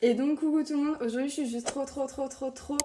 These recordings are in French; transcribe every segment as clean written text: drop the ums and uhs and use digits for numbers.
Et donc coucou tout le monde, aujourd'hui je suis juste trop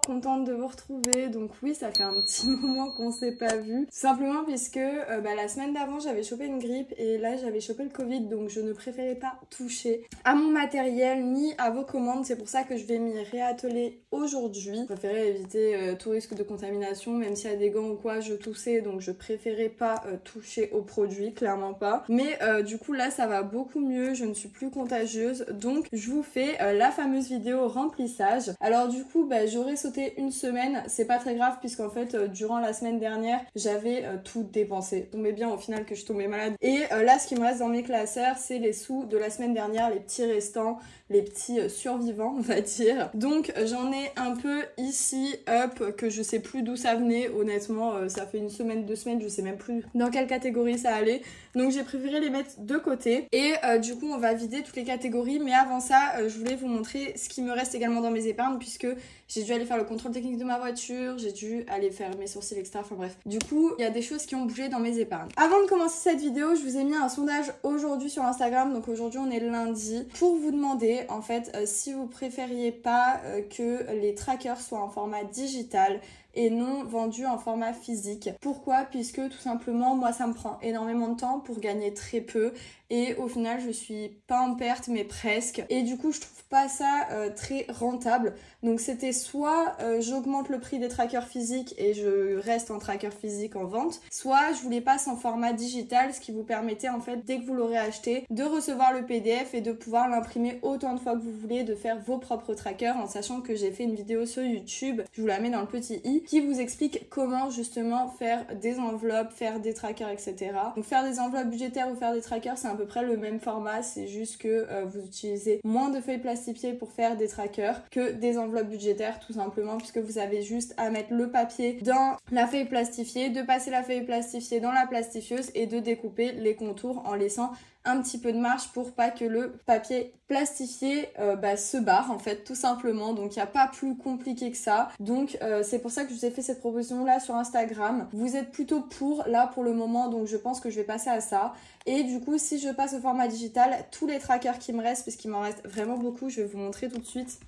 contente de vous retrouver. Donc oui, ça fait un petit moment qu'on s'est pas vu. Tout simplement puisque la semaine d'avant j'avais chopé une grippe et là j'avais chopé le Covid. Donc je ne préférais pas toucher à mon matériel ni à vos commandes. C'est pour ça que je vais m'y réatteler aujourd'hui. Je préférais éviter tout risque de contamination, même s'il y a des gants ou quoi, je toussais. Donc je préférais pas toucher aux produits, clairement pas. Mais du coup là ça va beaucoup mieux, je ne suis plus contagieuse. Donc je vous fais la fameuse vidéo remplissage. Alors du coup j'aurais sauté une semaine, c'est pas très grave puisqu'en fait durant la semaine dernière j'avais tout dépensé. Tombait bien au final que je tombais malade. Et là ce qui me reste dans mes classeurs c'est les sous de la semaine dernière, les petits restants, les petits survivants on va dire. Donc j'en ai un peu ici up que je sais plus d'où ça venait honnêtement, ça fait une semaine, 2 semaines, je sais même plus dans quelle catégorie ça allait. Donc j'ai préféré les mettre de côté et du coup on va vider toutes les catégories, mais avant ça je voulais vous montrer ce qui me reste également dans mes épargnes puisque j'ai dû aller faire le contrôle technique de ma voiture, j'ai dû aller faire mes sourcils etc. Enfin bref, du coup il y a des choses qui ont bougé dans mes épargnes. Avant de commencer cette vidéo, je vous ai mis un sondage aujourd'hui sur Instagram, donc aujourd'hui on est lundi, pour vous demander en fait si vous préfériez pas que les trackers soient en format digital et non vendu en format physique. Pourquoi? Puisque tout simplement moi ça me prend énormément de temps pour gagner très peu et au final je suis pas en perte mais presque, et du coup je trouve pas ça très rentable. Donc c'était soit j'augmente le prix des trackers physiques et je reste en tracker physique en vente, soit je vous les passe en format digital, ce qui vous permettait en fait dès que vous l'aurez acheté de recevoir le PDF et de pouvoir l'imprimer autant de fois que vous voulez, de faire vos propres trackers, en sachant que j'ai fait une vidéo sur YouTube, je vous la mets dans le petit i, qui vous explique comment justement faire des enveloppes, faire des trackers etc. Donc faire des enveloppes budgétaires ou faire des trackers c'est à peu près le même format, c'est juste que vous utilisez moins de feuilles plastifiées pour faire des trackers que des enveloppes budgétaires, tout simplement puisque vous avez juste à mettre le papier dans la feuille plastifiée, de passer la feuille plastifiée dans la plastifieuse et de découper les contours en laissant un petit peu de marge pour pas que le papier plastifié se barre en fait, tout simplement. Donc il n'y a pas plus compliqué que ça. Donc c'est pour ça que je vous ai fait cette proposition là sur Instagram. Vous êtes plutôt pour là pour le moment, donc je pense que je vais passer à ça. Et du coup si je passe au format digital, tous les trackers qui me restent, parce qu'il m'en reste vraiment beaucoup, je vais vous montrer tout de suite.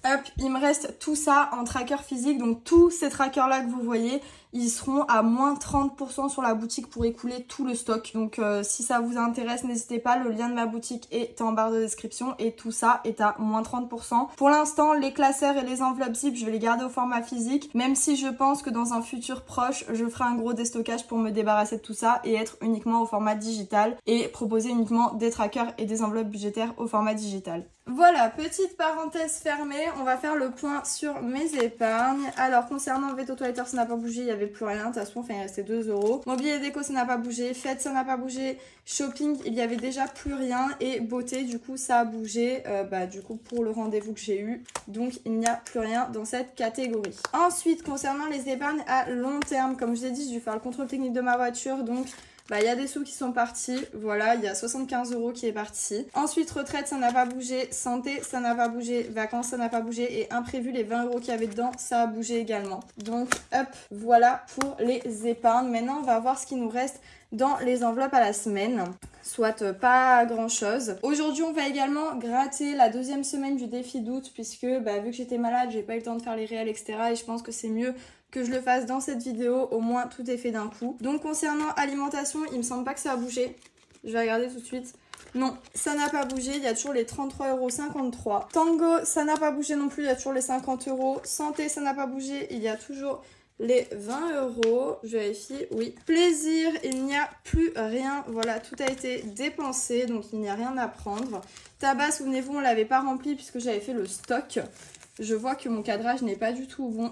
Hop, il me reste tout ça en tracker physique, donc tous ces trackers là que vous voyez, ils seront à moins 30% sur la boutique pour écouler tout le stock. Donc si ça vous intéresse, n'hésitez pas, le lien de ma boutique est en barre de description et tout ça est à moins 30%. Pour l'instant, les classeurs et les enveloppes zip, je vais les garder au format physique, même si je pense que dans un futur proche, je ferai un gros déstockage pour me débarrasser de tout ça et être uniquement au format digital et proposer uniquement des trackers et des enveloppes budgétaires au format digital. Voilà, petite parenthèse fermée, on va faire le point sur mes épargnes. Alors concernant Veto Toiletteur, ça n'a pas bougé, il n'y avait plus rien, de toute façon, enfin il restait 2 €. Mobilier déco, ça n'a pas bougé, fête, ça n'a pas bougé, shopping, il y avait déjà plus rien, et beauté, du coup ça a bougé, du coup pour le rendez-vous que j'ai eu, donc il n'y a plus rien dans cette catégorie. Ensuite, concernant les épargnes à long terme, comme je l'ai dit, je vais faire le contrôle technique de ma voiture, donc il y a des sous qui sont partis, voilà, il y a 75 € qui est parti. Ensuite, retraite, ça n'a pas bougé, santé, ça n'a pas bougé, vacances, ça n'a pas bougé, et imprévu, les 20 € qu'il y avait dedans, ça a bougé également. Donc, hop, voilà pour les épargnes. Maintenant, on va voir ce qui nous reste dans les enveloppes à la semaine, soit pas grand chose. Aujourd'hui on va également gratter la 2e semaine du défi d'août puisque vu que j'étais malade, j'ai pas eu le temps de faire les réels etc. et je pense que c'est mieux que je le fasse dans cette vidéo, au moins tout est fait d'un coup. Donc concernant alimentation, il me semble pas que ça a bougé, je vais regarder tout de suite. Non, ça n'a pas bougé, il y a toujours les 33,53 €. Tango, ça n'a pas bougé non plus, il y a toujours les 50 €. Santé, ça n'a pas bougé, il y a toujours les 20 €, je vérifie, oui. Plaisir, il n'y a plus rien, voilà, tout a été dépensé, donc il n'y a rien à prendre. Tabac, souvenez-vous, on ne l'avait pas rempli puisque j'avais fait le stock. Je vois que mon cadrage n'est pas du tout bon.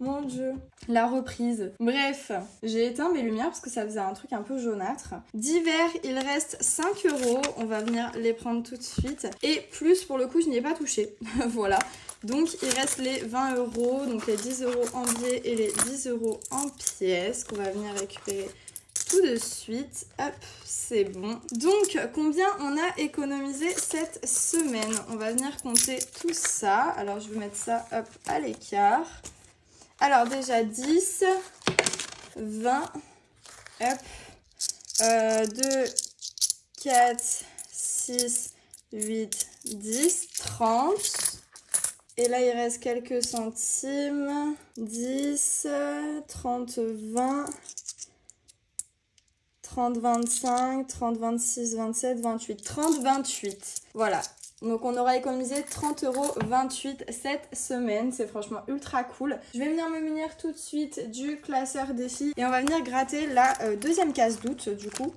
Mon dieu, la reprise. Bref, j'ai éteint mes lumières parce que ça faisait un truc un peu jaunâtre. Divers, il reste 5 €, on va venir les prendre tout de suite. Et plus, pour le coup, je n'y ai pas touché, voilà. Donc il reste les 20 €, donc les 10 € en billets et les 10 € en pièces qu'on va venir récupérer tout de suite. Hop, c'est bon. Donc combien on a économisé cette semaine? On va venir compter tout ça. Alors je vais mettre ça hop à l'écart. Alors déjà 10, 20, hop, 2, 4, 6, 8, 10, 30. Et là, il reste quelques centimes. 10, 30, 20, 30, 25, 30, 26, 27, 28. 30, 28. Voilà. Donc on aura économisé 30,28 € cette semaine, c'est franchement ultra cool. Je vais venir me munir tout de suite du classeur défi et on va venir gratter la deuxième case d'août du coup.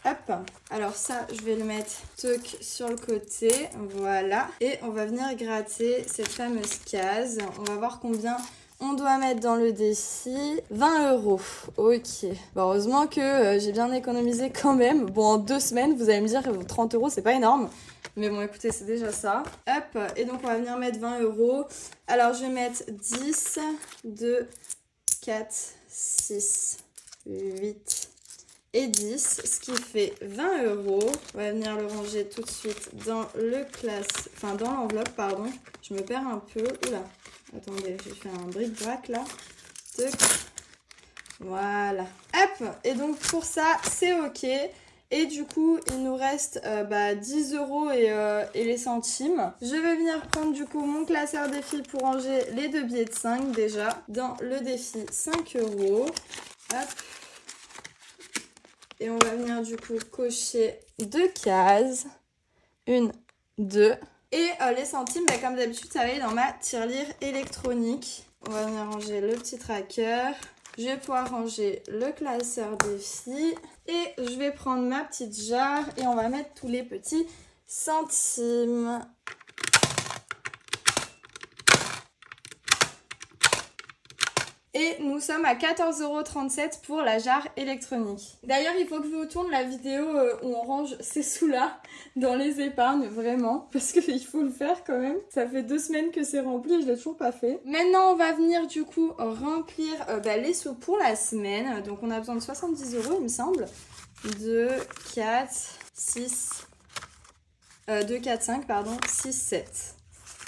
Hop, alors ça je vais le mettre toc sur le côté, voilà. Et on va venir gratter cette fameuse case, on va voir combien on doit mettre dans le défi. 20 €, ok. Bon, heureusement que j'ai bien économisé quand même. Bon, en 2 semaines, vous allez me dire 30 € c'est pas énorme. Mais bon, écoutez, c'est déjà ça. Hop, et donc on va venir mettre 20 €. Alors, je vais mettre 10, 2, 4, 6, 8 et 10, ce qui fait 20 €. On va venir le ranger tout de suite dans le dans l'enveloppe, pardon. Je me perds un peu. Oula, attendez, j'ai fait un bric-brac là. Tuc. Voilà. Hop, et donc pour ça, c'est ok. Et du coup, il nous reste 10 € et les centimes. Je vais venir prendre du coup mon classeur défi pour ranger les 2 billets de 5 déjà. Dans le défi 5 €. Hop. Et on va venir du coup cocher 2 cases. 1, 2. Et les centimes, comme d'habitude, ça va aller dans ma tirelire électronique. On va venir ranger le petit tracker. Je vais pouvoir ranger le classeur défi. Et je vais prendre ma petite jarre et on va mettre tous les petits centimes. Et nous sommes à 14,37 € pour la jarre électronique. D'ailleurs, il faut que je vous tourne la vidéo où on range ces sous-là dans les épargnes, vraiment. Parce qu'il faut le faire quand même. Ça fait 2 semaines que c'est rempli et je l'ai toujours pas fait. Maintenant, on va venir du coup remplir les sous pour la semaine. Donc, on a besoin de 70 € il me semble. 2, 4, 6... 2, 4, 5, pardon. 6, 7.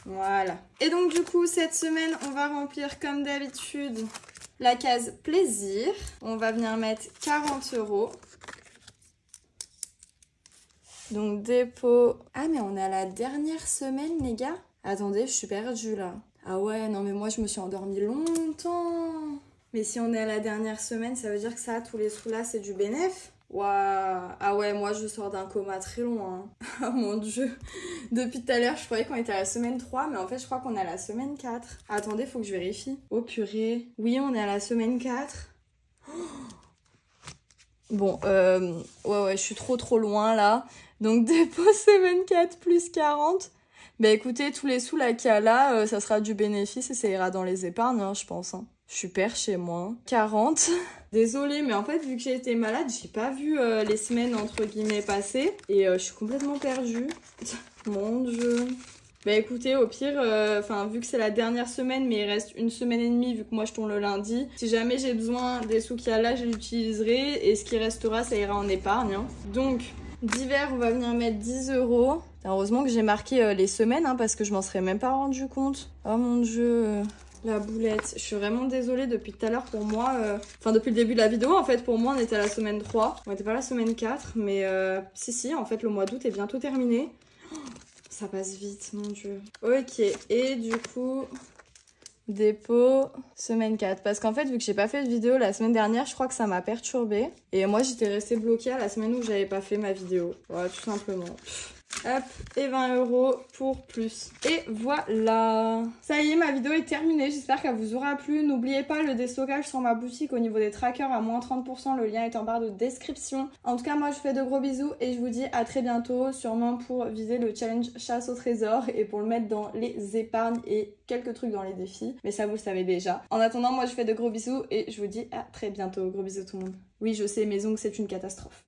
Voilà. Et donc du coup, cette semaine, on va remplir comme d'habitude la case plaisir. On va venir mettre 40 €. Donc dépôt... Ah mais on est à la dernière semaine les gars. Attendez, je suis perdue là. Ah ouais, non mais moi je me suis endormie longtemps. Mais si on est à la dernière semaine, ça veut dire que ça, tous les sous là, c'est du bénéf. Waouh. Ah ouais, moi je sors d'un coma très long. Oh mon dieu. Depuis tout à l'heure, je croyais qu'on était à la semaine 3, mais en fait je crois qu'on est à la semaine 4. Attendez, faut que je vérifie. Oh purée. Oui, on est à la semaine 4. Bon, ouais, je suis trop loin là. Donc dépôt semaine 4 plus 40. Bah écoutez, tous les sous là qu'il y a là, ça sera du bénéfice et ça ira dans les épargnes, je pense. Je suis père chez moi. 40. Désolée, mais en fait, vu que j'ai été malade, j'ai pas vu les semaines entre guillemets passer. Et je suis complètement perdue. Mon dieu. Bah écoutez, au pire, vu que c'est la dernière semaine, mais il reste 1 semaine et demie, vu que moi je tourne le lundi. Si jamais j'ai besoin des sous qu'il y a là, je les utiliserai. Et ce qui restera, ça ira en épargne. Donc, d'hiver, on va venir mettre 10 €. Heureusement que j'ai marqué les semaines, parce que je m'en serais même pas rendu compte. Oh mon dieu. La boulette. Je suis vraiment désolée depuis tout à l'heure pour moi. Depuis le début de la vidéo, en fait, pour moi, on était à la semaine 3. On était pas à la semaine 4, mais si, en fait, le mois d'août est bientôt terminé. Oh, ça passe vite, mon dieu. Ok, et du coup, dépôt, semaine 4. Parce qu'en fait, vu que j'ai pas fait de vidéo la semaine dernière, je crois que ça m'a perturbée. Et moi, j'étais restée bloquée à la semaine où j'avais pas fait ma vidéo. Voilà, tout simplement. Hop, et 20 € pour plus. Et voilà. Ça y est, ma vidéo est terminée. J'espère qu'elle vous aura plu. N'oubliez pas le déstockage sur ma boutique au niveau des trackers à moins 30%. Le lien est en barre de description. En tout cas, moi, je vous fais de gros bisous et je vous dis à très bientôt. Sûrement pour viser le challenge chasse au trésor et pour le mettre dans les épargnes et quelques trucs dans les défis. Mais ça, vous le savez déjà. En attendant, moi, je vous fais de gros bisous et je vous dis à très bientôt. Gros bisous tout le monde. Oui, je sais, mes ongles, c'est une catastrophe.